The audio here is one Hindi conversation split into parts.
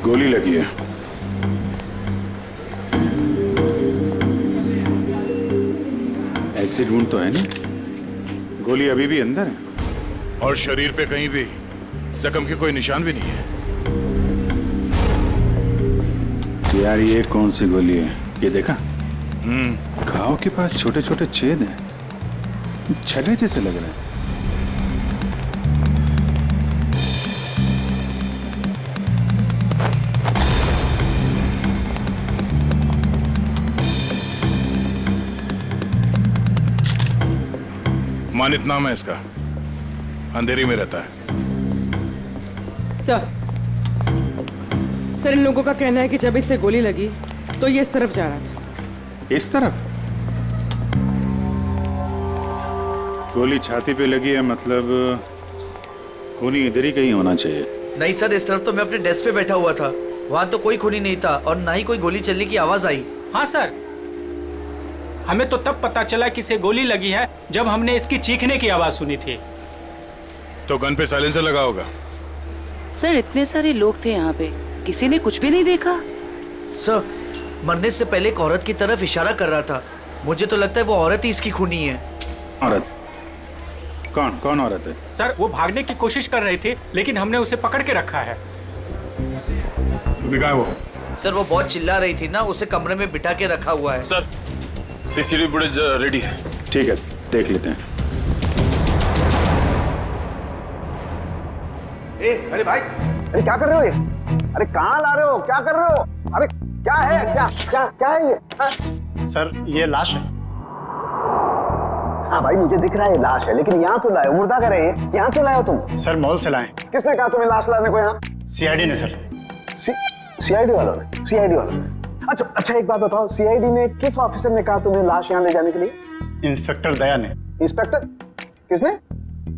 गोली लगी है। एग्जिट वुंड तो है नहीं, गोली अभी भी अंदर है। और शरीर पे कहीं भी जख्म के कोई निशान भी नहीं है। तो यार ये कौन सी गोली है, ये देखा? घाव के पास छोटे छोटे छेद हैं, छले जैसे लग रहे हैं। मानित नाम है इसका, अंधेरी में रहता है। सर इन लोगों का कहना है कि जब इससे गोली लगी तो ये इस तरफ जा रहा था। इस तरफ? गोली छाती पे लगी है, मतलब खूनी इधर ही कहीं होना चाहिए। नहीं सर, इस तरफ तो मैं अपने डेस्क पे बैठा हुआ था, वहाँ तो कोई खूनी नहीं था और ना ही कोई गोली चलने की आवाज आई। हाँ सर, हमें तो तब पता चला कि इसे गोली लगी है जब हमने इसकी चीखने की आवाज सुनी थी। तो गन पे साइलेंसर लगा होगा। सर इतने सारे लोग थे यहाँ पे, किसी ने कुछ भी नहीं देखा। सर मरने से पहले एक औरत की तरफ इशारा कर रहा था, मुझे तो लगता है वो औरत ही इसकी खूनी है। औरत? कौन कौन औरत है? सर वो भागने की कोशिश कर रही थी लेकिन हमने उसे पकड़ के रखा है। वो सर वो बहुत चिल्ला रही थी ना, उसे कमरे में बिठा के रखा हुआ है। सर सीसीटीवी फुटेज रेडी है। ठीक है, देख लेते हैं। अरे भाई, अरे क्या कर रहे हो ये? अरे कहाँ ला रहे हो, क्या कर रहे हो? अरे क्या है, क्या क्या क्या है ये? हाँ? सर ये लाश है। हाँ भाई मुझे दिख रहा है ये लाश है, लेकिन यहाँ क्यों लाए हो? मुर्दा कर रहे हैं, यहाँ क्यों लाए हो तुम? सर मॉल से लाए। किसने कहा तुम्हें लाश लाने को यहाँ? सीआईडी ने सर। सीआईडी वालों ने? सीआईडी वालों ने? अच्छा एक बात बताओ, सीआईडी ने किस ऑफिसर ने कहा तुम्हें लाश यहाँ ले जाने के लिए? इंस्पेक्टर दया ने। इंस्पेक्टर? किसने?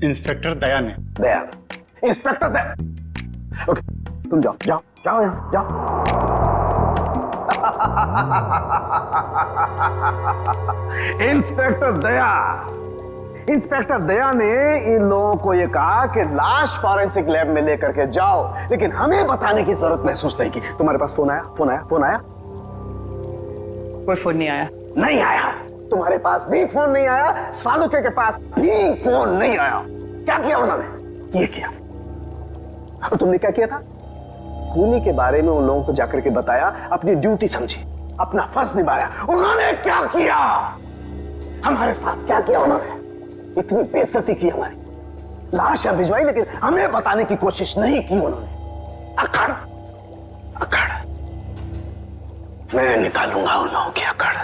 इंस्पेक्टर दया ने। दया? इंस्पेक्टर दया? ओके तुम जाओ जाओ जाओ यहाँ जाओ। इंस्पेक्टर दया, इंस्पेक्टर दया ने इन लोगों को ये कहा कि लाश फॉरेंसिक लैब में लेकर के जाओ, लेकिन हमें बताने की जरूरत महसूस नहीं की। तुम्हारे पास फोन आया? फोन आया? फोन आया? कोई फोन नहीं आया। नहीं आया? तुम्हारे पास भी फोन नहीं आया, सालुके के पास भी फोन नहीं आया। क्या किया उन्होंने? ये किया। और तुमने क्या किया था? खूनी के बारे में उन लोगों को जाकर के बताया, अपनी ड्यूटी समझी, अपना फर्ज निभाया। उन्होंने क्या किया? हमारे साथ क्या किया उन्होंने? इतनी बेइज्जती की हमारी, लाश यहाँ भिजवाई लेकिन हमें बताने की कोशिश नहीं की उन्होंने। अकड़ अकड़ मैं निकालूंगा उन लोगों की अकड़,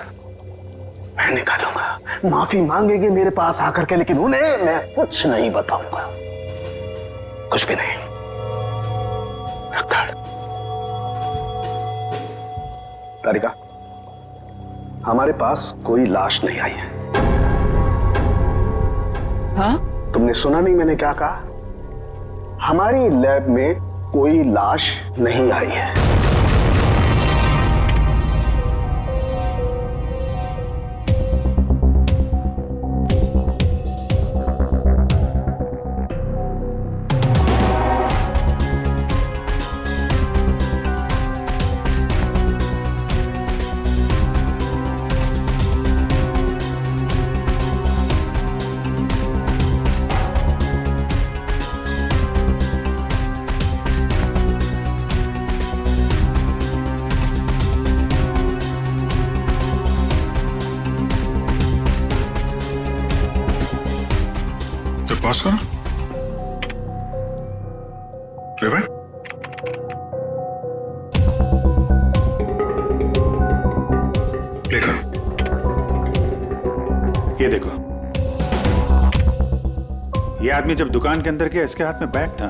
मैं निकालूंगा। माफी मांगेंगे मेरे पास आकर के, लेकिन उन्हें मैं कुछ नहीं बताऊंगा, कुछ भी नहीं। अकड़। तारिका, हमारे पास कोई लाश नहीं आई है। हाँ? तुमने सुना नहीं मैंने क्या कहा? हमारी लैब में कोई लाश नहीं आई है। पॉज करो। प्ले भाई, प्ले करो। ये देखो, ये आदमी जब दुकान के अंदर गया इसके हाथ में बैग था,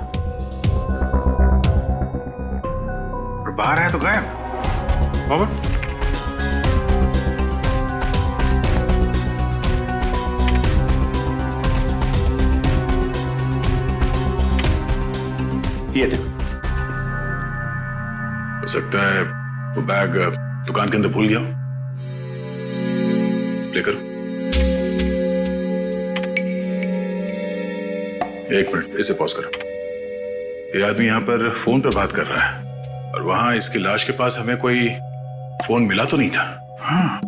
और बाहर आया तो गायब। ओवर। ये देखो, हो सकता है वो बैग दुकान के अंदर भूल गया। प्ले करो। एक मिनट, इसे पॉज करो। ये आदमी यहां पर फोन पर बात कर रहा है और वहां इसकी लाश के पास हमें कोई फोन मिला तो नहीं था। हाँ,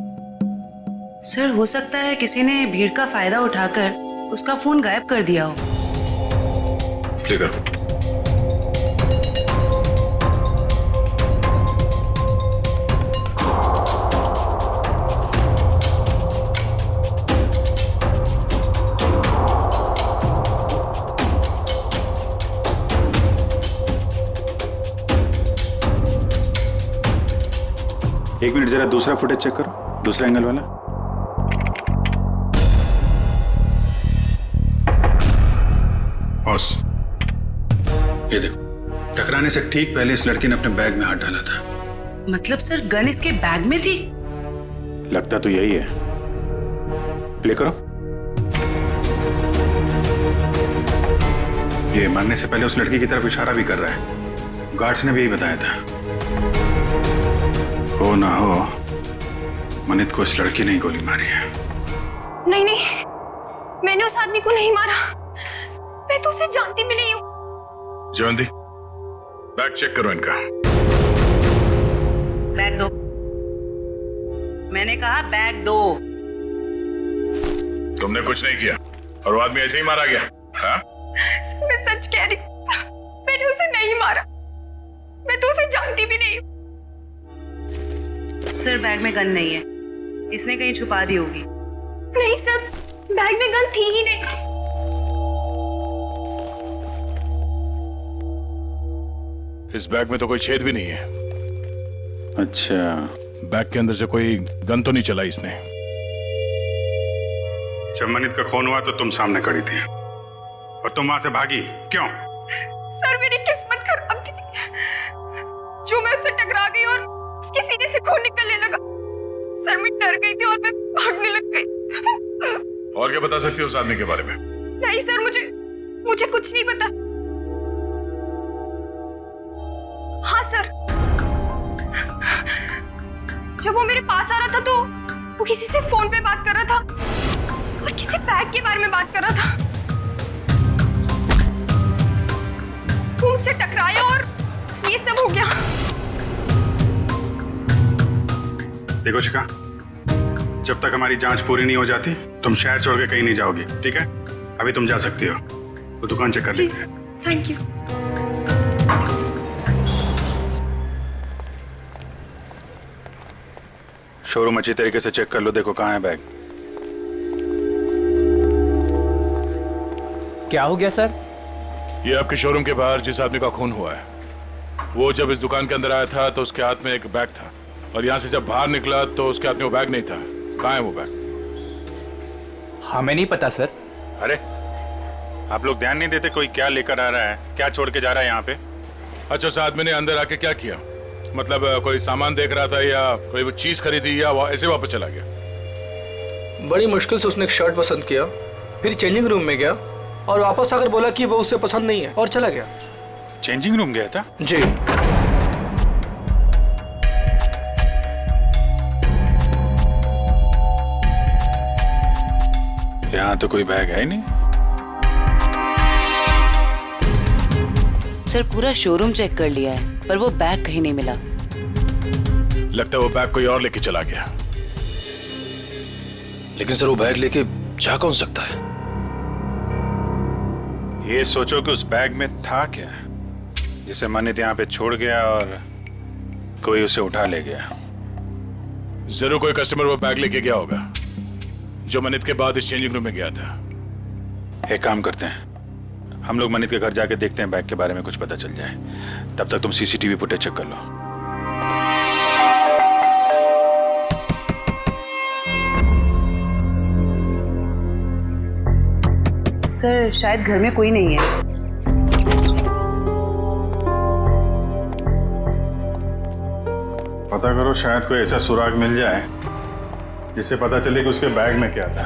सर हो सकता है किसी ने भीड़ का फायदा उठाकर उसका फोन गायब कर दिया हो। प्ले करो। एक मिनट जरा दूसरा फुटेज चेक करो, दूसरा एंगल वाला। बॉस, ये देखो, टकराने से ठीक पहले इस लड़की ने अपने बैग में हाथ डाला था। मतलब सर गन इसके बैग में थी? लगता तो यही है। प्ले करो। ये मरने से पहले उस लड़की की तरफ इशारा भी कर रहा है। गार्ड्स ने भी यही बताया था। हो ना हो, मनित को इस लड़की ने ही गोली मारी है। नहीं नहीं, मैंने उस आदमी को नहीं मारा। मैं तो उसे जानती भी नहीं हूँ। जयवंती, बैग चेक करो इनका। बैग दो। मैंने कहा बैग दो। तुमने कुछ नहीं किया और वो आदमी ऐसे ही मारा गया। हाँ? मैं सच कह रही हूँ, मैंने उसे नहीं मारा। मैं तो उसे जानती भी नहीं हूँ। सर बैग में गन नहीं है, इसने कहीं छुपा दी होगी। नहीं सर, बैग में गन थी ही नहीं। इस बैग में तो कोई छेद भी नहीं है। अच्छा, बैग के अंदर से कोई गन तो नहीं चला इसने। जब मनित का खून हुआ तो तुम सामने खड़ी थी और तुम वहां से भागी क्यों? सर मेरी किस्मत खराब थी, जो मैं उससे टकरा गई और उसके सीने से खून निकलने लगा। सर मैं डर गई थी और मैं भागने लग गई। और क्या बता सकती हो उस आदमी के बारे में? नहीं सर, मुझे कुछ नहीं पता। हाँ सर, जब वो मेरे पास आ रहा था तो वो किसी से फोन पे बात कर रहा था और किसी बैग के बारे में बात कर रहा था। वो मुझसे टकराया और ये सब हो गया। देखो शिखा, जब तक हमारी जांच पूरी नहीं हो जाती तुम शहर छोड़ के कहीं नहीं जाओगी, ठीक है? अभी तुम जा सकती हो, वो दुकान चेक कर लेते हैं। Thank you. शोरूम अच्छी तरीके से चेक कर लो, देखो कहाँ है बैग। क्या हो गया सर? ये आपके शोरूम के बाहर जिस आदमी का खून हुआ है, वो जब इस दुकान के अंदर आया था तो उसके हाथ में एक बैग था और यहाँ से जब बाहर निकला तो उसके हाथ में वो बैग नहीं था। कहाँ है वो बैग? हमें नहीं पता सर। अरे आप लोग ध्यान नहीं देते कोई क्या लेकर आ रहा है, क्या छोड़ के जा रहा है यहाँ पे? अच्छा, उस आदमी ने अंदर आके क्या किया? मतलब कोई सामान देख रहा था या कोई वो चीज खरीदी या ऐसे वापस चला गया? बड़ी मुश्किल से उसने एक शर्ट पसंद किया, फिर चेंजिंग रूम में गया और वापस आकर बोला कि वो उसे पसंद नहीं है और चला गया। चेंजिंग रूम गया था? जी। यहाँ तो कोई बैग है ही नहीं। सर पूरा शोरूम चेक कर लिया है पर वो बैग कहीं नहीं मिला। लगता है वो बैग कोई और लेके चला गया। लेकिन सर वो बैग लेके जा कौन सकता है? ये सोचो कि उस बैग में था क्या जिसे मनित यहाँ पे छोड़ गया और कोई उसे उठा ले गया। जरूर कोई कस्टमर वो बैग लेके गया होगा जो मनित के बाद इस चेंजिंग रूम में गया था। एक काम करते हैं, हम लोग मनित के घर जाके देखते हैं बैग के बारे में कुछ पता चल जाए। तब तक तुम सीसीटीवी फुटेज चेक कर लो। सर शायद घर में कोई नहीं है। पता करो, शायद कोई ऐसा सुराग मिल जाए जिससे पता चले कि उसके बैग में क्या था।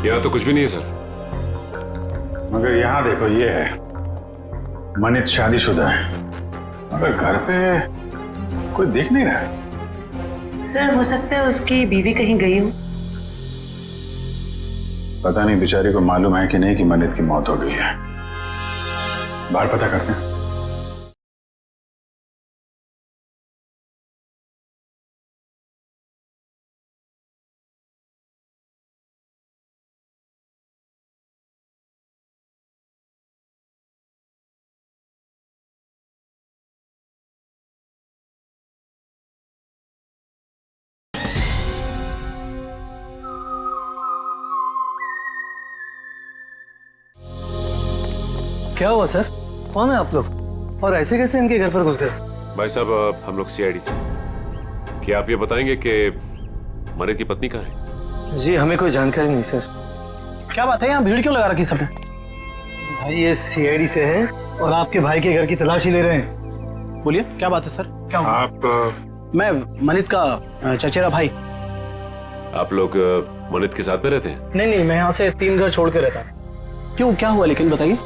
यहाँ तो कुछ भी नहीं है सर। मगर यहाँ देखो, ये है मनित शादीशुदा है, मगर घर पे कोई देख नहीं रहा है। सर हो सकता है उसकी बीवी कहीं गई हो। पता नहीं बेचारी को मालूम है कि नहीं कि मनित की मौत हो गई है। बाहर पता करते हैं। क्या हुआ सर? कौन है आप लोग और ऐसे कैसे इनके घर पर घुस गए? भाई साहब हम लोग सीआईडी से। क्या आप ये बताएंगे कि मनित की पत्नी कहाँ है? जी हमें कोई जानकारी नहीं सर। क्या बात है, यहाँ भीड़ क्यों लगा रखी सबने? भाई ये सीआईडी से है और आपके भाई के घर की तलाशी ले रहे हैं। बोलिए क्या बात है सर, क्या हुआ? आप मैं मनित का चचेरा भाई। आप लोग मनित के साथ में रहते हैं? नहीं, मैं यहाँ से 3 घर छोड़ के रहता हूँ। क्यों, क्या हुआ लेकिन बताइए।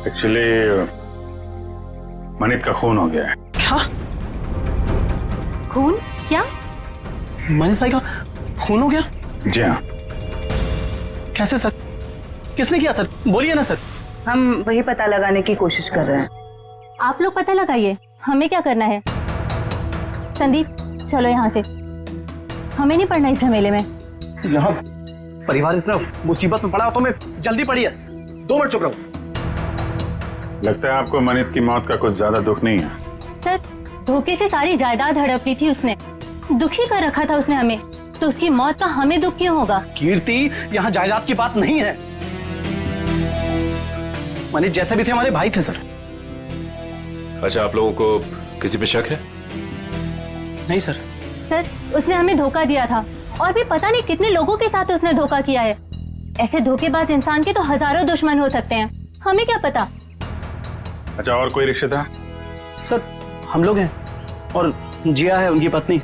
एक्चुअली मनित का खून हो गया है। क्या खून? क्या? मनीष भाई का खून हो गया? जी हाँ। कैसे सर? किसने किया सर? बोलिए ना सर। हम वही पता लगाने की कोशिश कर रहे हैं। आप लोग पता लगाइए, हमें क्या करना है। संदीप चलो यहाँ से, हमें नहीं पड़ना इस झमेले में। यहाँ परिवार इतना मुसीबत में पड़ा तो मैं जल्दी पड़ी है। 2 मिनट चुप रहो। लगता है आपको मनित की मौत का कुछ ज्यादा दुख नहीं है। सर धोखे से सारी जायदाद हड़प ली थी उसने, दुखी कर रखा था उसने हमें, तो उसकी मौत का हमें दुख क्यों होगा? कीर्ति, यहाँ जायदाद की बात नहीं है। मनीष जैसे भी थे हमारे भाई थे सर। अच्छा, आप लोगों को किसी पे शक है? नहीं सर। सर उसने हमें धोखा दिया था और भी पता नहीं कितने लोगों के साथ उसने धोखा किया है। ऐसे धोखेबाज इंसान के तो हजारों दुश्मन हो सकते हैं, हमें क्या पता। अच्छा, और कोई रिश्तेदार? सर हम लोग हैं और जिया है उनकी पत्नी,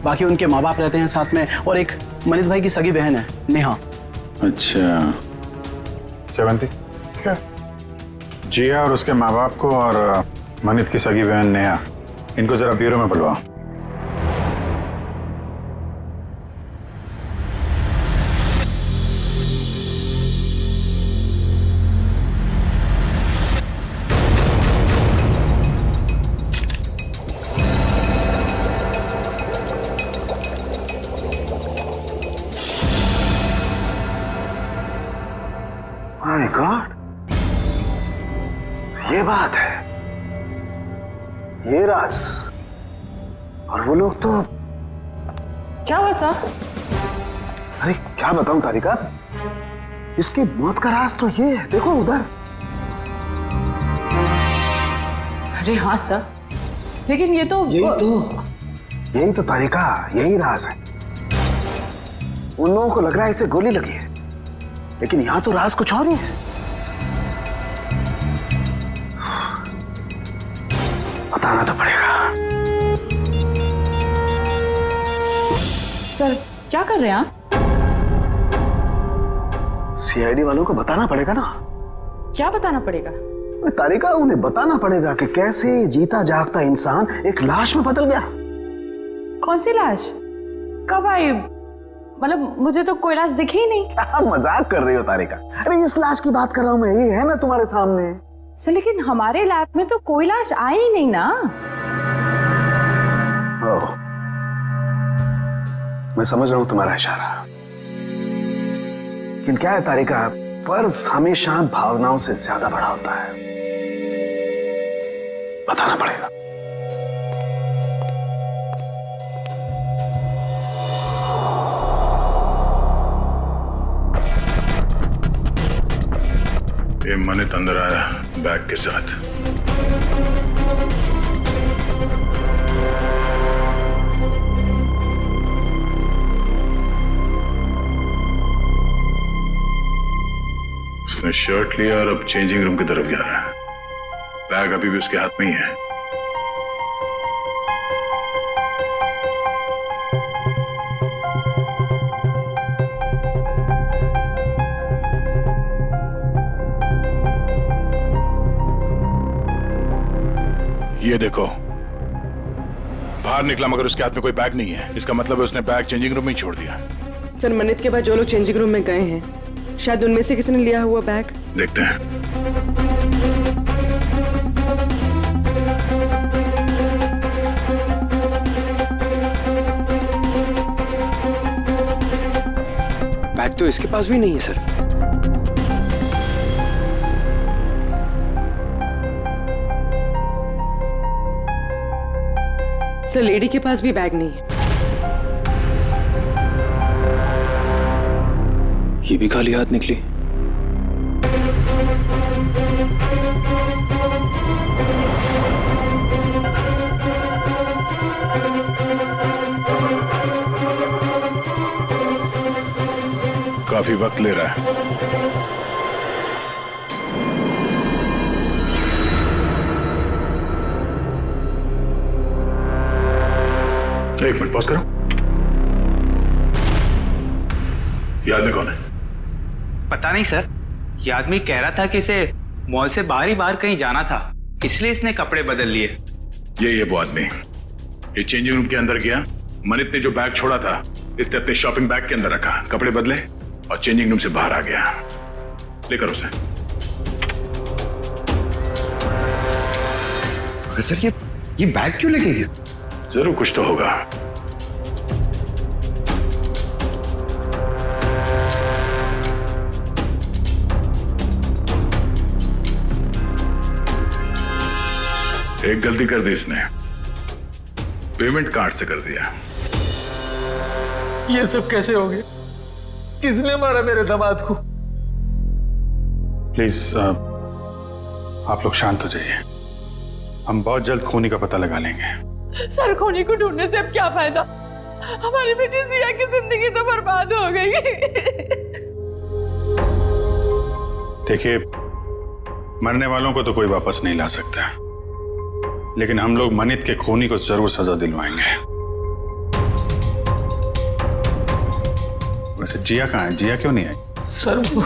बाकी उनके माँ बाप रहते हैं साथ में, और एक मनीष भाई की सगी बहन है नेहा। अच्छा, क्या बनती? सर जिया और उसके माँ बाप को और मनित की सगी बहन नेहा, इनको जरा ब्यूरो में बुलवाओ। माय गॉड, ये बात है, ये राज। और वो लोग तो क्या हुआ सर? अरे क्या बताऊं तारिका, इसकी मौत का राज तो ये है, देखो उधर। अरे हाँ सर, लेकिन ये तो यही तो तारिका, यही राज है। उन लोगों को लग रहा है इसे गोली लगी है, लेकिन यहां तो राज कुछ और ही है। बताना तो पड़ेगा। सर क्या कर रहे हैं आप? सीआईडी वालों को बताना पड़ेगा ना। क्या बताना पड़ेगा? तारिका, उन्हें बताना पड़ेगा कि कैसे जीता जागता इंसान एक लाश में बदल गया। कौन सी लाश? कब आई? मतलब मुझे तो कोई लाश दिखी ही नहीं। मजाक कर रही हो तारिका? अरे इस लाश की बात कर रहा हूं मैं, ये है ना तुम्हारे सामने। सर लेकिन हमारे लैब में तो कोई लाश आई ही नहीं ना। ओह, मैं समझ रहा हूं तुम्हारा इशारा, लेकिन क्या है तारिका, फर्ज हमेशा भावनाओं से ज्यादा बड़ा होता है। बताना पड़ेगा। ये मनित अंदर आया बैग के साथ। उसने शर्ट लिया और अब चेंजिंग रूम की तरफ जा रहा है। बैग अभी भी उसके हाथ में ही है। ये देखो, बाहर निकला मगर उसके हाथ में कोई बैग नहीं है। इसका मतलब है उसने बैग चेंजिंग रूम में ही छोड़ दिया। सर मनित के बाद जो लोग चेंजिंग रूम में गए हैं शायद उनमें से किसी ने लिया हुआ बैग। देखते हैं। बैग तो इसके पास भी नहीं है सर। सर लेडी के पास भी बैग नहीं है। ये भी खाली हाथ निकली। काफी वक्त ले रहा है। एक मिनट पॉज करो। ये आदमी कौन है? पता नहीं सर, ये आदमी कह रहा था कि इसे मॉल से बाहर ही बाहर कहीं जाना था, इसलिए इसने कपड़े बदल लिए। ये वो आदमी ये चेंजिंग रूम के अंदर गया। मनित ने जो बैग छोड़ा था इसने अपने शॉपिंग बैग के अंदर रखा, कपड़े बदले और चेंजिंग रूम से बाहर आ गया। लेकर उसे। सर ये बैग क्यों लेके गया? जरूर कुछ तो होगा। एक गलती कर दी इसने, पेमेंट कार्ड से कर दिया। ये सब कैसे हो गया? किसने मारा मेरे दामाद को? प्लीज आप लोग शांत हो जाइए। हम बहुत जल्द खूनी का पता लगा लेंगे। सर खूनी को ढूंढने से अब क्या फायदा? हमारी बेटी जिया की जिंदगी तो बर्बाद हो गई। देखिए, मरने वालों को तो कोई वापस नहीं ला सकता, लेकिन हम लोग मनित के खूनी को जरूर सजा दिलवाएंगे। वैसे जिया कहाँ है? जिया क्यों नहीं आई? सर वो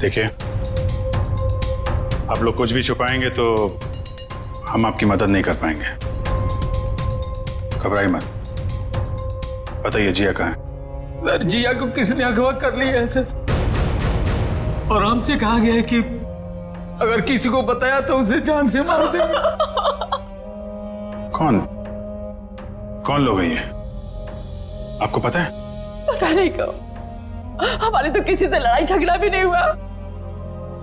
देखिए, आप लोग कुछ भी छुपाएंगे तो हम आपकी मदद नहीं कर पाएंगे। घबराइए मत, बताइए जिया कहाँ है? सर जिया को किसने अगवा कर लिया है सर, और हमसे कहा गया है कि अगर किसी को बताया तो उसे जान से मार देंगे। कौन लोग हैं ये? आपको पता है? पता नहीं कब, हमारी तो किसी से लड़ाई झगड़ा भी नहीं हुआ।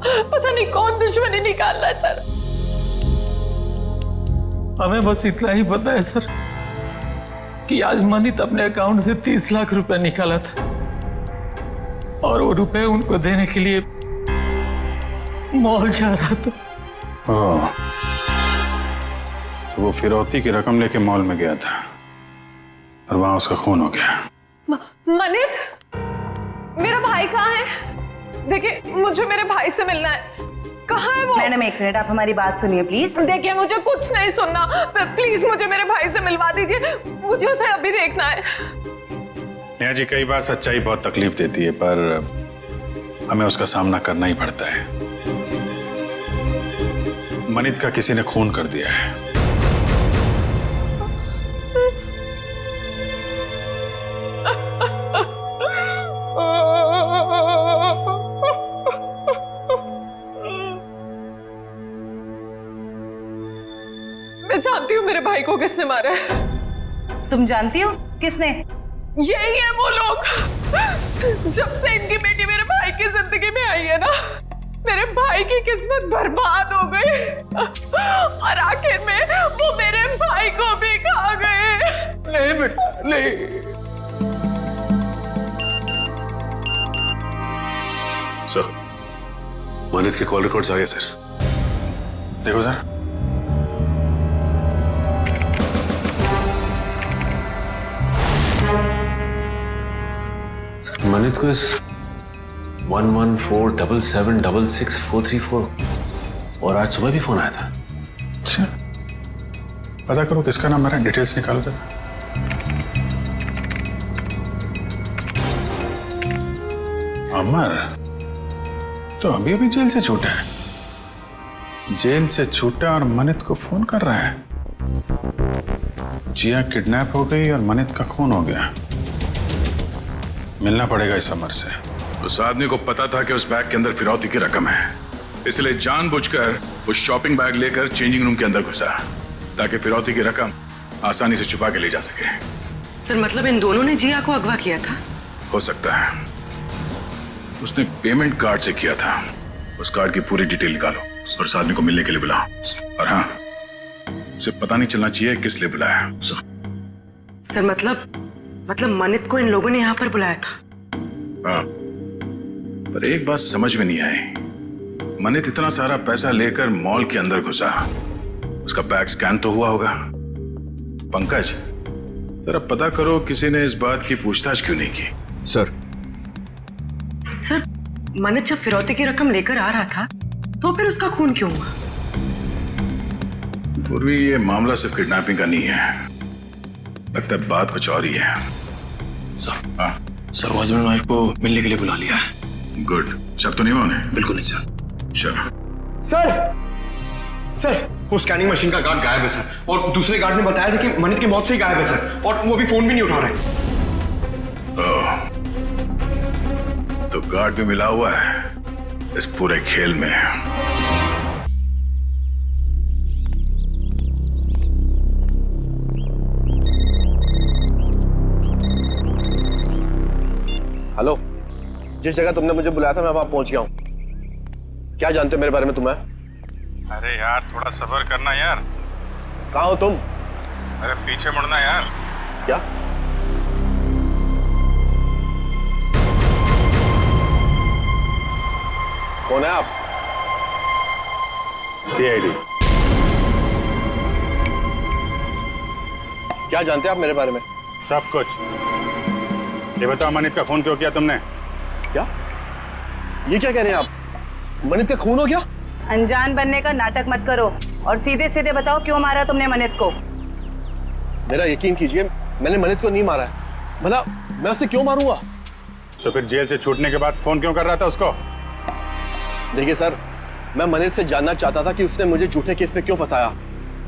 पता नहीं कौन दुश्मनी निकाल रहा है सर। हमें बस इतना ही पता है सर कि आज मनित अपने अकाउंट से 30 लाख रुपए निकाला था और वो रुपए उनको देने के लिए मॉल जा रहा था। ओह, तो वो फिरौती की रकम लेके मॉल में गया था और वहां उसका खून हो गया। मनित, मेरा भाई कहाँ है? देखिए, मुझे मेरे भाई से मिलना है। कहाँ है वो? मैडम एक मिनट, आप हमारी बात सुनिए प्लीज। देखिए, मुझे कुछ नहीं सुनना, प्लीज मुझे मेरे भाई से मिलवा दीजिए, मुझे उसे अभी देखना है। नेहा जी, कई बार सच्चाई बहुत तकलीफ देती है, पर हमें उसका सामना करना ही पड़ता है। मनित का किसी ने खून कर दिया है। मैं जानती हूँ मेरे भाई को किसने मारा है। तुम जानती हो किसने? यही है वो लोग। जब से इनकी बेटी मेरे भाई की जिंदगी में आई है ना, मेरे भाई की किस्मत बर्बाद हो गई और आखिर में वो मेरे भाई को भी खा गए। नहीं बेटा नहीं। सर, मनित के कॉल रिकॉर्ड्स आ गए सर। देखो सर। मनित को इस 1147766434 और आज सुबह भी फोन आया था। अच्छा, पता करो किसका नंबर है, डिटेल्स निकालो जरा। अमर तो अभी अभी जेल से छूटा है। जेल से छूटा और मनित को फोन कर रहा है। जिया किडनैप हो गई और मनित का खून हो गया। मिलना पड़ेगा इस अमर से। उस आदमी को पता था कि उस बैग के अंदर फिरौती की रकम है, इसलिए जानबूझकर वो शॉपिंग बैग लेकर चेंजिंग रूम के अंदर घुसा ताकि फिरौती की रकम आसानी से छुपा के ले जा सके। सर मतलब इन दोनों ने जिया को अगवा किया था? हो सकता है। उसने पेमेंट कार्ड से किया था। उस कार्ड की पूरी डिटेल निकालो और उस आदमी को मिलने के लिए बुलाओ। और हाँ, उसे पता नहीं चलना चाहिए किस लिए बुलाया। सर मतलब मनित को इन लोगों ने यहाँ पर बुलाया था? हाँ, पर एक बात समझ में नहीं आई। मनित इतना सारा पैसा लेकर मॉल के अंदर घुसा, उसका बैग स्कैन तो हुआ होगा। पंकज, जरा पता करो किसी ने इस बात की पूछताछ क्यों नहीं की। सर मनित जब फिरौती की रकम लेकर आ रहा था तो फिर उसका खून क्यों हुआ? पूर्वी, ये मामला सिर्फ किडनैपिंग का नहीं है, लगता है बात कुछ और ही है। सर, हाँ सर वो हस्बैंड वाइफ को मिलने के लिए बुला लिया है। गुड, शक तो नहीं हुआ उन्हें? बिल्कुल नहीं सर। चलो। सर वो स्कैनिंग मशीन का गार्ड गायब है सर, और दूसरे गार्ड ने बताया था कि मनित की मौत से ही गायब है सर, और वो अभी फोन भी नहीं उठा रहे। तो गार्ड भी मिला हुआ है इस पूरे खेल में। हेलो, जिस जगह तुमने मुझे बुलाया था मैं वहां पहुंच गया हूं। क्या जानते हो मेरे बारे में तुम्हें? अरे यार, थोड़ा सब्र करना यार। कहाँ हो तुम? अरे पीछे मुड़ना यार। क्या? कौन है आप? सीआईडी। क्या जानते हैं आप मेरे बारे में? सब कुछ। ये बताओ, मनित का खून क्यों किया तुमने? क्या? ये क्या कह रहे हैं आप? मनित का खून हो गया? अनजान बनने का नाटक मत करो और सीधे सीधे बताओ क्यों मारा तुमने मनित को? मेरा यकीन कीजिए, मैंने मनित को नहीं मारा है। भला मैं उसे क्यों मारूंगा? तो फिर जेल से छूटने के बाद फोन क्यों कर रहा था उसको? देखिए सर, मैं मनित से जानना चाहता था कि उसने मुझे झूठे केस में क्यों फंसाया।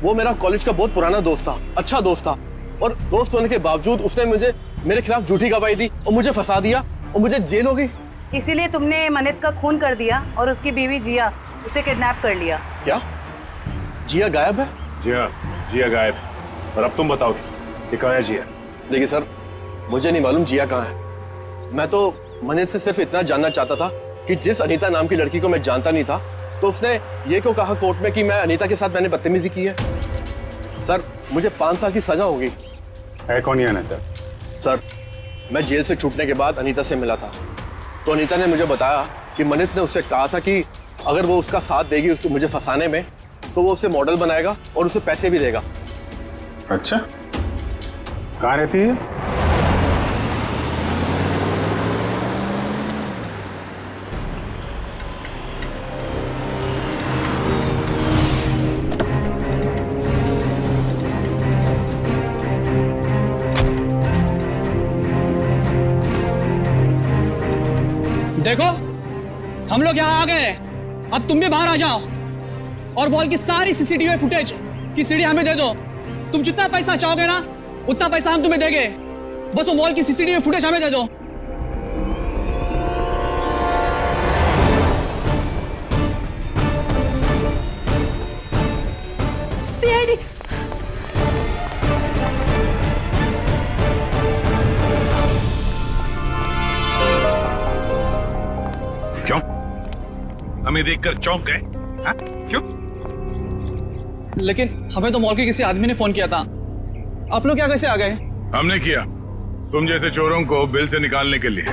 वो मेरा कॉलेज का बहुत पुराना दोस्त था, अच्छा दोस्त था, और दोस्त होने के बावजूद उसने मेरे खिलाफ झूठी गवाही दी और मुझे फंसा दिया और मुझे जेल हो गई। इसीलिए तुमने मनित का खून कर दिया और उसकी बीवी जिया उसे किडनैप कर लिया। क्या? जिया गायब है? जिया गायब। और अब तुम बताओ कि कहाँ है जिया? देखिए सर, मुझे नहीं मालूम जिया कहाँ है। मैं तो मनित से सिर्फ इतना जानना चाहता था कि जिस अनीता नाम की लड़की को मैं जानता नहीं था, तो उसने ये क्यों कहा कोर्ट में कि मैं अनीता के साथ मैंने बदतमीजी की है। सर, मुझे 5 साल की सजा होगी। है कौन ये अनीता? सर, मैं जेल से छूटने के बाद अनीता से मिला था, तो अनीता ने मुझे बताया कि मनित ने उससे कहा था कि अगर वो उसका साथ देगी उसको मुझे फंसाने में, तो वो उसे मॉडल बनाएगा और उसे पैसे भी देगा। अच्छा, कहाँ रहती है? देखो, हम लोग यहाँ आ गए, अब तुम भी बाहर आ जाओ और मॉल की सारी सीसीटीवी फुटेज की सीडी हमें दे दो। तुम जितना पैसा चाहोगे ना, उतना पैसा हम तुम्हें देंगे। बस वो मॉल की सीसीटीवी फुटेज हमें दे दो। सीआईडी। क्यों? हमें देखकर चौंक गए? हाँ? क्यों? लेकिन हमें तो मॉल के किसी आदमी ने फोन किया था। आप लोग क्या कैसे आ गए? हमने किया, तुम जैसे चोरों को बिल से निकालने के लिए।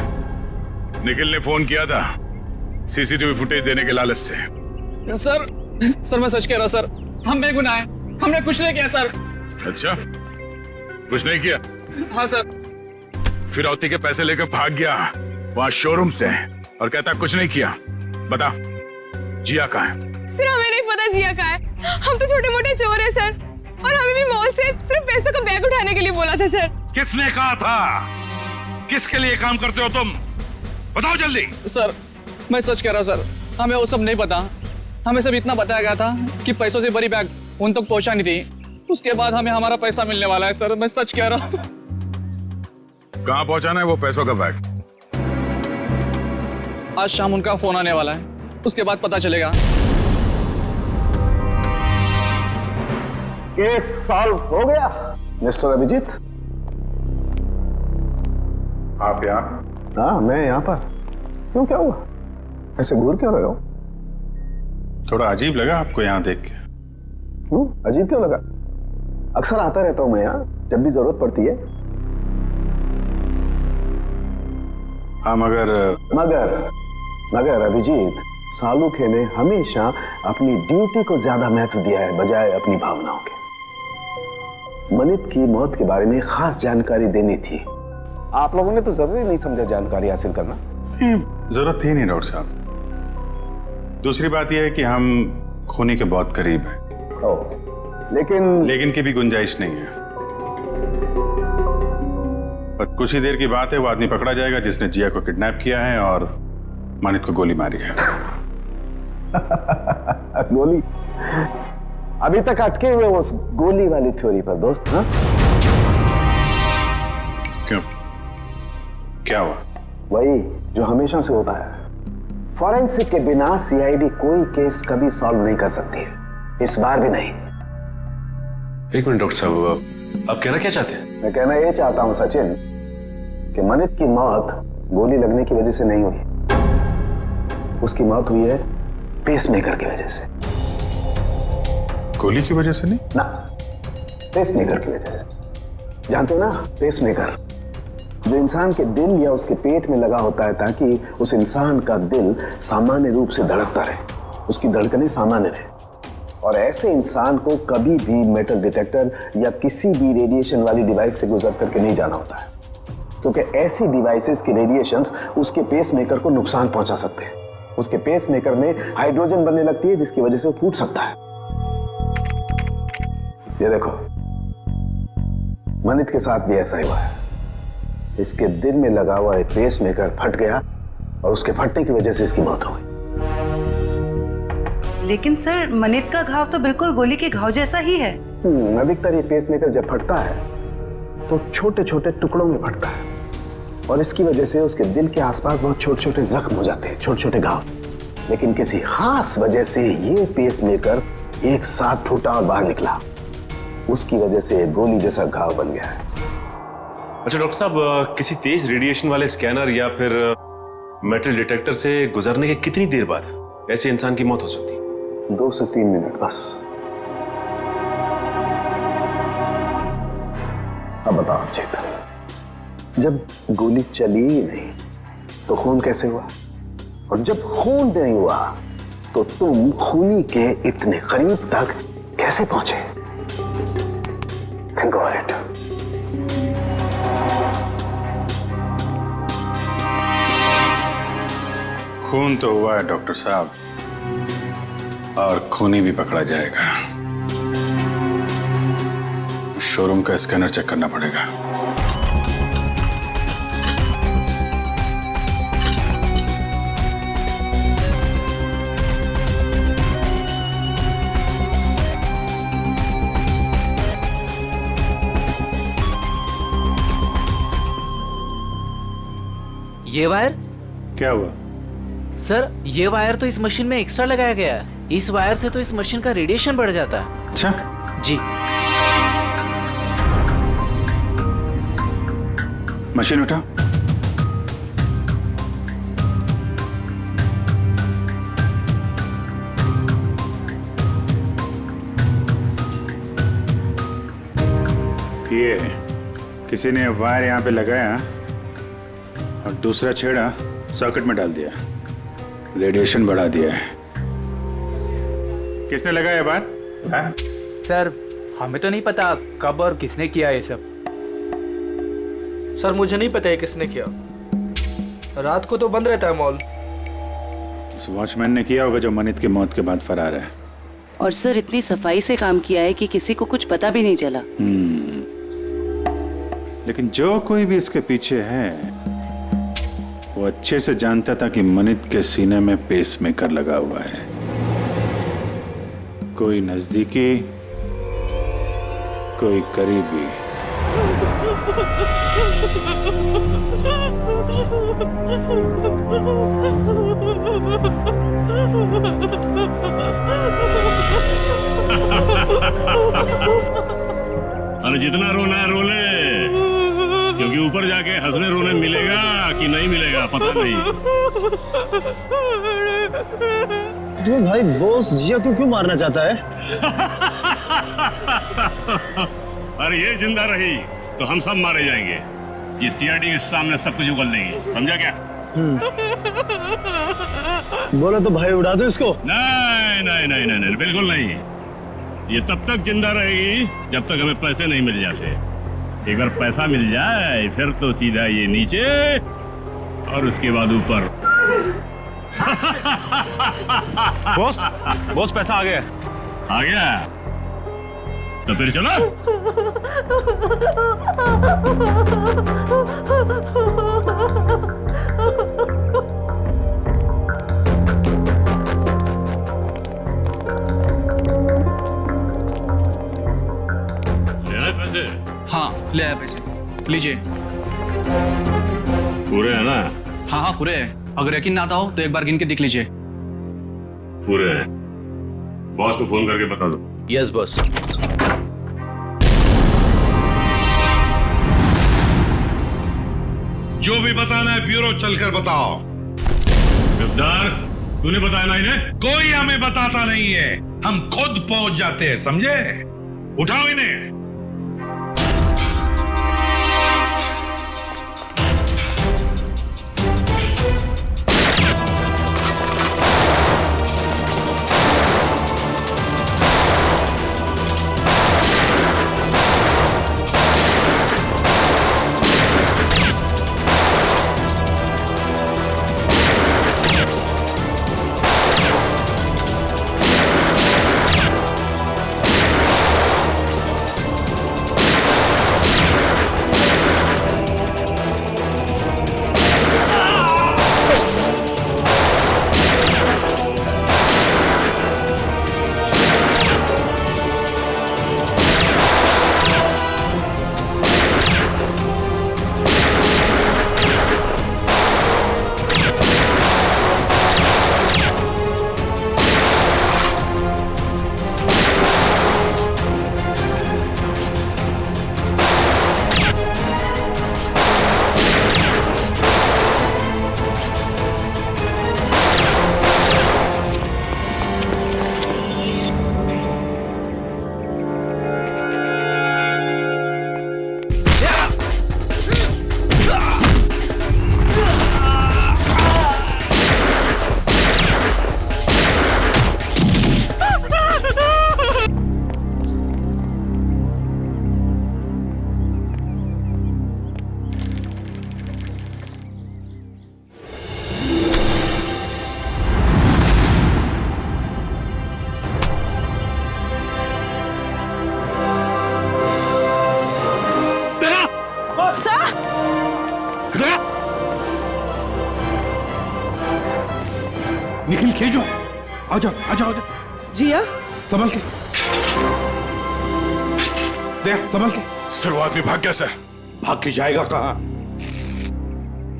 निखिल ने फोन किया था सीसीटीवी फुटेज देने के लालच से। सर मैं सच कह रहा हूँ सर, हम बेगुनाह हैं, हमने कुछ नहीं किया सर। अच्छा, कुछ नहीं किया? हाँ सर। फिरौती के पैसे लेकर भाग गया वहां शोरूम से और कहता कुछ नहीं किया। बता, जिया कहाँ है? सर हमें नहीं पता जिया कहाँ है, हम तो छोटे मोटे चोर हैं सर, और हमें भी मॉल से सिर्फ पैसों का बैग उठाने के लिए बोला था सर। किसने कहा था? किसके लिए काम करते हो तुम? बताओ जल्दी। सर मैं सच कह रहा हूँ सर, हमें वो सब नहीं पता। हमें सब इतना बताया गया था कि पैसों से भरी बैग उन तक पहुंचानी थी। उसके बाद हमें हमारा पैसा मिलने वाला है सर, मैं सच कह रहा हूँ। कहाँ पहुंचाना है वो पैसों का बैग? आज शाम उनका फोन आने वाला है, उसके बाद पता चलेगा। केस सॉल्व हो गया मिस्टर अभिजीत। आप यहाँ? हाँ, मैं यहाँ पर। क्यों, क्या हुआ? ऐसे घूर क्यों रहे हो? थोड़ा अजीब लगा आपको यहाँ देख के। क्यों अजीब क्यों लगा? अक्सर आता रहता हूँ मैं यहाँ जब भी जरूरत पड़ती है। हाँ मगर अभिजीत, सालुखे ने हमेशा अपनी ड्यूटी को ज्यादा महत्व दिया है बजाय अपनी भावनाओं के। मनित की मौत के बारे में खास जानकारी देनी थी। आप लोगों ने तो जरूरी नहीं समझा जानकारी हासिल करना। जरूरत थी नहीं डॉक्टर साहब। दूसरी बात यह है कि हम खूनी के बहुत करीब हैं। लेकिन की भी गुंजाइश नहीं है। पर कुछ ही देर की बात है, वो आदमी पकड़ा जाएगा जिसने जिया को किडनैप किया है और मानित को गोली मारी है। गोली? अभी तक अटके हुए उस गोली वाली थ्योरी पर दोस्त। हाँ, क्यों, क्या हुआ? वही जो हमेशा से होता है। फॉरेंसिक के बिना सीआईडी कोई केस कभी सॉल्व नहीं कर सकती है, इस बार भी नहीं। एक मिनट डॉक्टर साहब, आप कहना क्या चाहते हैं? मैं कहना ये चाहता हूं सचिन कि मनित की मौत गोली लगने की वजह से नहीं हुई। उसकी मौत हुई है पेसमेकर की वजह से। गोली की वजह से नहीं ना, पेसमेकर की वजह से। जानते हो ना, पेसमेकर जो इंसान के दिल या उसके पेट में लगा होता है ताकि उस इंसान का दिल सामान्य रूप से धड़कता रहे, उसकी धड़कनें सामान्य रहे। और ऐसे इंसान को कभी भी मेटल डिटेक्टर या किसी भी रेडिएशन वाली डिवाइस से गुजर करके नहीं जाना होता है, क्योंकि ऐसी डिवाइसेस की रेडिएशंस उसके पेसमेकर को नुकसान पहुंचा सकते हैं। उसके पेसमेकर में हाइड्रोजन बनने लगती है जिसकी वजह से वो फूट सकता है। ये देखो, मनित के साथ भी ऐसा ही हुआ है। इसके दिल में लगा हुआ एक पेसमेकर फट गया और उसके फटने की वजह से इसकी मौत हो गई। लेकिन सर, मनित का घाव तो बिल्कुल गोली के घाव जैसा ही है। अधिकतर ये पेसमेकर जब फटता है तो छोटे छोटे टुकड़ों में फटता है और इसकी वजह से उसके दिल के आसपास बहुत छोटे छोटे जख्म हो जाते हैं, छोटे छोटे घाव। लेकिन किसी खास वजह से ये पेसमेकर एक साथ फूटा और बाहर निकला, उसकी वजह से गोली जैसा घाव बन गया है। अच्छा डॉक्टर साहब, किसी तेज रेडिएशन वाले स्कैनर या फिर मेटल डिटेक्टर से गुजरने के कितनी देर बाद ऐसे इंसान की मौत हो सकती है? 2 से 3 मिनट बस। अब बताओ चेतन, जब गोली चली ही नहीं तो खून कैसे हुआ? और जब खून नहीं हुआ तो तुम खूनी के इतने करीब तक कैसे पहुंचे? Think about it. खून तो हुआ है डॉक्टर साहब, और खूनी भी पकड़ा जाएगा। शोरूम का स्कैनर चेक करना पड़ेगा। ये वायर? क्या हुआ? सर, ये वायर तो इस मशीन में एक्स्ट्रा लगाया गया है। इस वायर से तो इस मशीन का रेडिएशन बढ़ जाता है। अच्छा जी। मशीन उठा। ये किसी ने वायर यहाँ पे लगाया और दूसरा छेड़ा सॉकेट में डाल दिया, रेडिएशन बढ़ा दिया है। किसने लगाया बात? सर, हमें तो नहीं पता कब और किसने किया ये सब। सर, मुझे नहीं पता है किसने किया। रात को तो बंद रहता है मॉल। उस वॉचमैन ने किया होगा जो मनित की मौत के बाद फरार है। और सर, इतनी सफाई से काम किया है कि किसी को कुछ पता भी नहीं चला। लेकिन जो कोई भी इसके पीछे है वो अच्छे से जानता था कि मनित के सीने में पेसमेकर लगा हुआ है। कोई नजदीकी, कोई करीबी। अरे जितना रोना है रो ले, क्योंकि ऊपर जाके हंसने रोने मिलेगा कि नहीं मिलेगा पता नहीं। तो भाई बॉस जिया को क्यों मारना चाहता है? अरे ये जिंदा रही तो हम सब मारे जाएंगे। ये सीआईडी के सामने सब कुछ उगल देगी, समझा क्या? बोला तो भाई उड़ा दो इसको। नहीं नहीं नहीं नहीं नहीं, बिल्कुल नहीं। ये तब तक जिंदा रहेगी जब तक हमें पैसे नहीं मिल जाते। एक बार पैसा मिल जाए फिर तो सीधा ये नीचे और उसके बाद ऊपर। बॉस पैसा आ गया। आ गया तो फिर चलो। ले आए पैसे? हाँ ले आए पैसे, लीजिए। पूरे है ना? हाँ हाँ पूरे है। अगर यकीन ना आता हो तो एक बार गिन के देख लीजिए। पूरे हैं। बॉस को फोन करके बता दो। Yes boss. जो भी बताना है ब्यूरो चलकर बताओ। गद्दार, तूने बताया ना इन्हें? कोई हमें बताता नहीं है, हम खुद पहुंच जाते हैं, समझे? उठाओ इन्हें। निखिल खेजो, आ जाओ आ जाओ आ जाओ। जिया संभल के दे, संभल के। सर वो आदमी भाग गया सर। भाग के जाएगा कहाँ?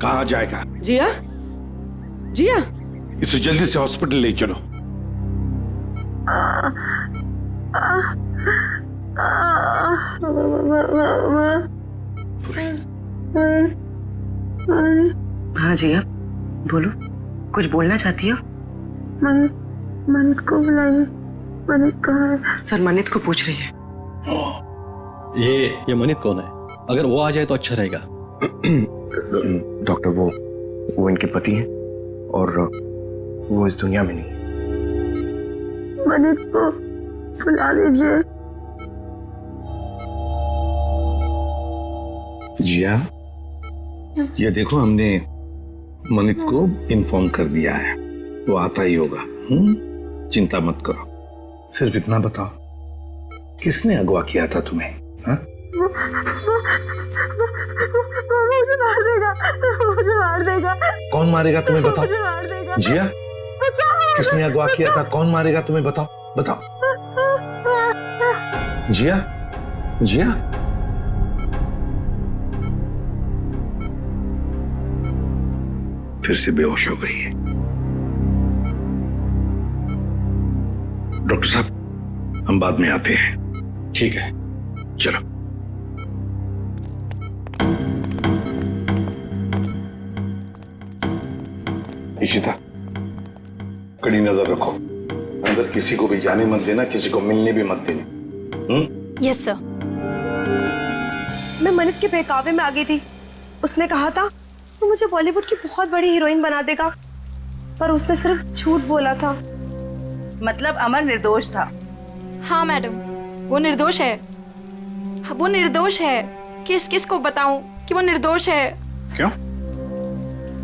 कहाँ जाएगा? जिया जिया इसे जल्दी से हॉस्पिटल ले चलो। हाँ जिया बोलो, कुछ बोलना चाहती हो? मनित को बुलाइए। मनित कहाँ है? सर मनित को पूछ रही है। ये मनित कौन है? अगर वो आ जाए तो अच्छा रहेगा। डॉक्टर वो इनके पति हैं और वो इस दुनिया में नहीं। मनित को बुला लीजिए। जिया ये देखो, हमने मनित को इन्फॉर्म कर दिया है, वो आता ही होगा। चिंता मत करो। सिर्फ इतना बताओ, किसने अगवा किया था तुम्हें? हा? मुझे मार देगा, मुझे मार देगा। कौन मारेगा तुम्हें बताओ? मुझे मार देगा। जिया बचाओ। किसने अगवा किया था? कौन मारेगा तुम्हें बताओ बताओ। जिया जिया फिर से बेहोश हो गई है। डॉक्टर साहब हम बाद में आते हैं। ठीक है, चलो। इशिता, कड़ी नजर रखो, अंदर किसी को भी जाने मत देना, किसी को मिलने भी मत देना। Yes sir. मैं मनित के बहकावे में आ गई थी। उसने कहा था वो मुझे बॉलीवुड की बहुत बड़ी हीरोइन बना देगा, पर उसने सिर्फ झूठ बोला था। मतलब अमर निर्दोष था। हाँ मैडम, वो निर्दोष है। वो निर्दोष है। किस किस को बताऊं कि वो निर्दोष है? क्यों?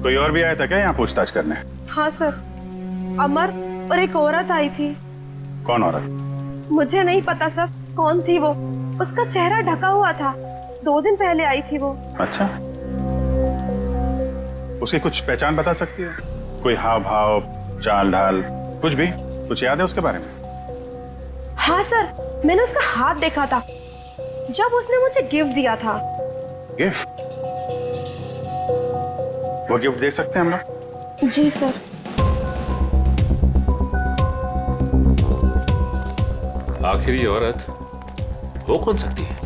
कोई और भी आया था क्या यहाँ पूछताछ करने? हाँ सर, अमर और एक औरत आई थी। कौन औरत? मुझे नहीं पता सर कौन थी वो। उसका चेहरा ढका हुआ था। 2 दिन पहले आई थी वो। अच्छा, उसकी कुछ पहचान बता सकती है? कोई हाव भाव, चाल ढाल, कुछ भी? कुछ याद है उसके बारे में? हाँ सर, मैंने उसका हाथ देखा था जब उसने मुझे गिफ्ट दिया था। गिफ्ट? वो गिफ्ट दे सकते हैं हम लोग? जी सर। आखिर ये औरत हो कौन सकती है?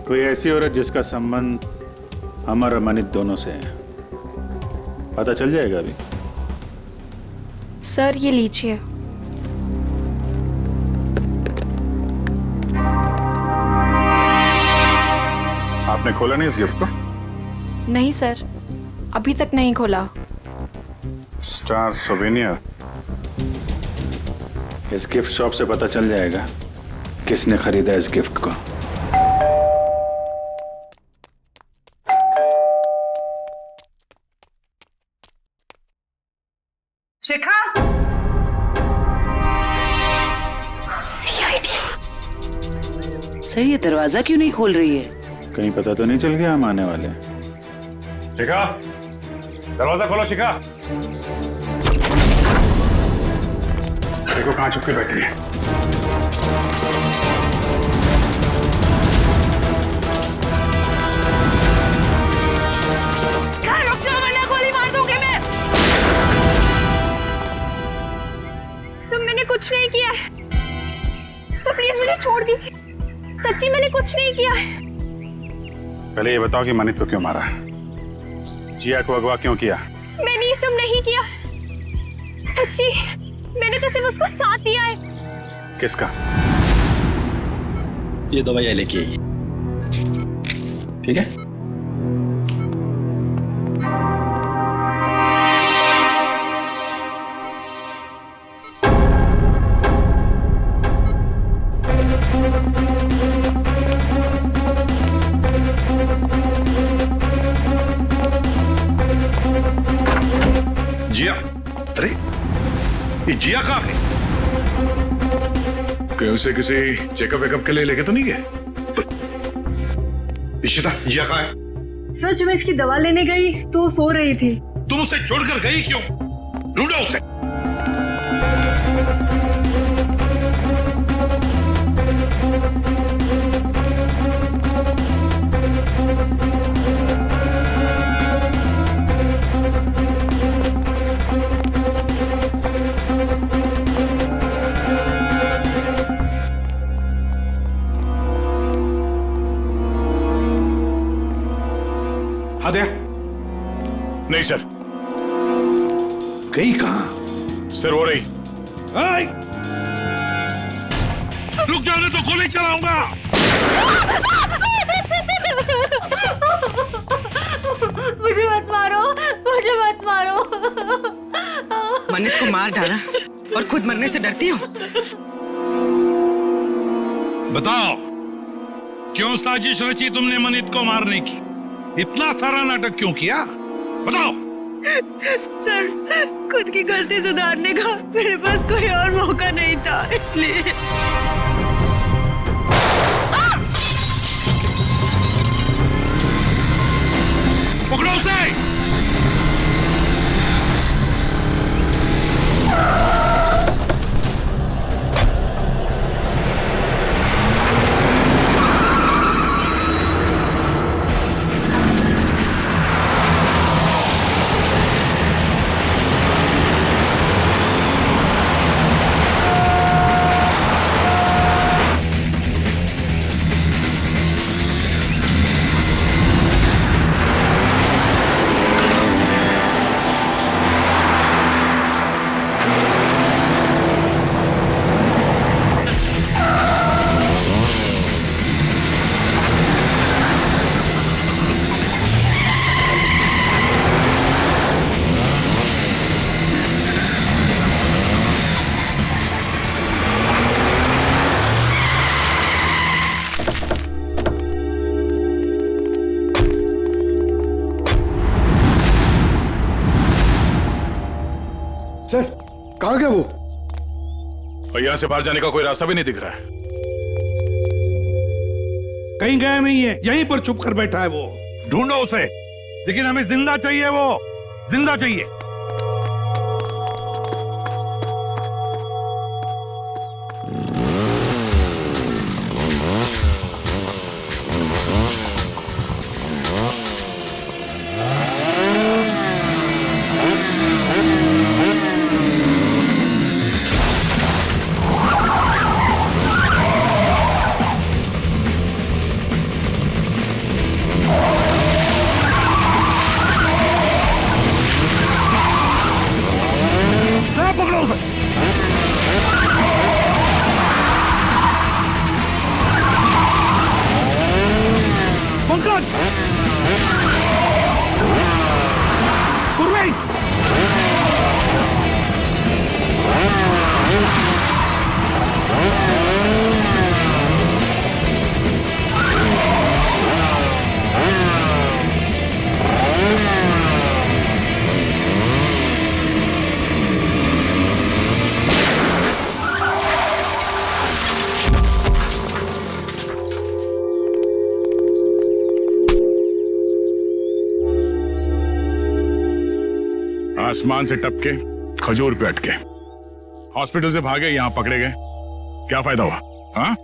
कोई ऐसी औरत जिसका संबंध अमर और मनित दोनों से है। पता चल जाएगा अभी। सर ये लीजिए। आपने खोला नहीं इस गिफ्ट को? नहीं सर, अभी तक नहीं खोला। Star souvenir. इस गिफ्ट शॉप से पता चल जाएगा किसने खरीदा इस गिफ्ट को। शिखा, सर ये दरवाजा क्यों नहीं खोल रही है? कहीं पता तो नहीं चल गया हम आने वाले? शिखा, दरवाजा खोलो शिखा। देखो कहाँ छुप के बैठी है। रुक जाओ वरना गोली मार दूंगी मैं। सब मैंने कुछ नहीं किया है। सब प्लीज मुझे छोड़ दीजिए। सच्ची मैंने कुछ नहीं किया है। पहले ये बताओ कि मनित को क्यों मारा? जिया को अगवा क्यों किया? मैंने ये सब नहीं किया। सच्ची मैंने तो सिर्फ उसको साथ दिया है। किसका? ये दवाई लेके आई, ठीक है? जिया, अरे ये जिया कहाँ है? कहीं उसे किसी चेकअप वेकअप के लिए लेके तो नहीं गए? इशिता, जिया कहाँ है? सर जब मैं इसकी दवा लेने गई तो वो सो रही थी। तुम उसे छोड़कर गई क्यों? ढूंढो उसे। हाँ दया। नहीं सर। गई कहाँ? सर हो रही। रुक जाने तो गोली चलाऊंगा। मुझे मत मारो, मुझे मत मारो। मनित को मार डाला और खुद मरने से डरती हो? बताओ, क्यों साजिश रची तुमने मनित को मारने की? इतना सारा नाटक क्यों किया? बताओ। सर खुद की गलती सुधारने का मेरे पास कोई और मौका नहीं था, इसलिए। पकड़ो उसे। और यहाँ से बाहर जाने का कोई रास्ता भी नहीं दिख रहा है। कहीं गया नहीं है, यहीं पर छुप कर बैठा है वो। ढूंढो उसे, लेकिन हमें जिंदा चाहिए, वो जिंदा चाहिए। आसमान से टपके खजूर पे अटके, हॉस्पिटल से भागे, यहां पकड़े गए, क्या फायदा हुआ? हाँ?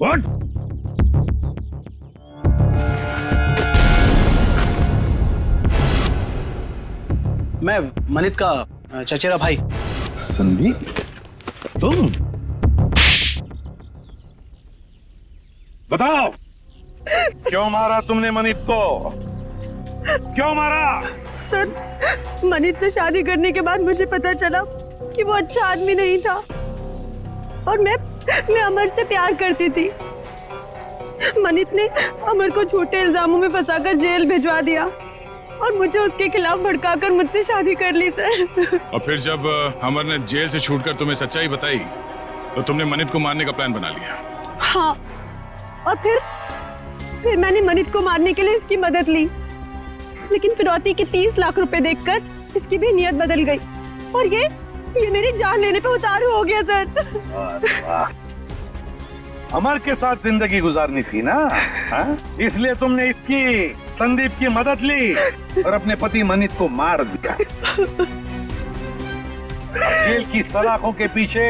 What? मैं मनित का चचेरा भाई। संदीप, तुम बताओ, क्यों मारा तुमने मनित को? क्यों मारा? सर, मनित से शादी करने के बाद मुझे पता चला कि वो अच्छा आदमी नहीं था और मैं अमर से प्यार करती थी। मनित ने अमर को झूठे इल्जामों में फंसाकर जेल भिजवा दिया और मुझे उसके खिलाफ भड़काकर मुझसे शादी कर ली सर। और फिर जब अमर ने जेल से छूटकर तुम्हें सच्चाई बताई तो तुमने मनित को मारने का प्लान बना लिया। हाँ, और फिर मैंने मनित को मारने के लिए इसकी मदद ली, लेकिन फिरौती के 30 लाख रुपए देखकर इसकी भी नियत बदल गई और ये मेरी जान लेने पे उतारू हो गया सर। अमर के साथ जिंदगी गुजारनी थी ना, हाँ? इसलिए तुमने इसकी, संदीप की मदद ली और अपने पति मनित को मार दिया। जेल की सलाखों के पीछे